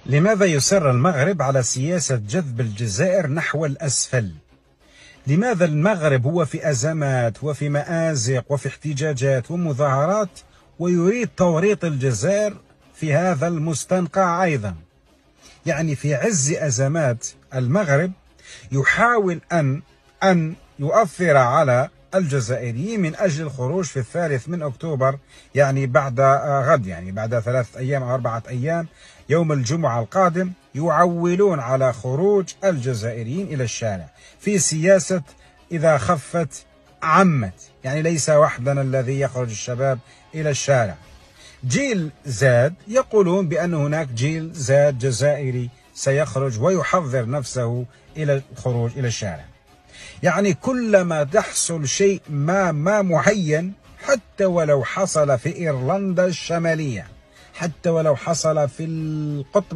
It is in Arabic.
لماذا يصر المغرب على سياسة جذب الجزائر نحو الأسفل؟ لماذا المغرب هو في أزمات وفي مآزق وفي احتجاجات ومظاهرات ويريد توريط الجزائر في هذا المستنقع أيضا؟ يعني في عز أزمات المغرب يحاول أن يؤثر على الجزائريين من أجل الخروج في 3 أكتوبر، يعني بعد غد، يعني بعد 3 أيام أو 4 أيام، يوم الجمعة القادم، يعولون على خروج الجزائريين إلى الشارع في سياسة إذا خفت عمت، يعني ليس وحدنا الذي يخرج الشباب إلى الشارع. جيل زاد يقولون بأن هناك جيل زاد جزائري سيخرج ويحضر نفسه إلى الخروج إلى الشارع. يعني كلما تحصل شيء ما معين، حتى ولو حصل في إيرلندا الشمالية، حتى ولو حصل في القطب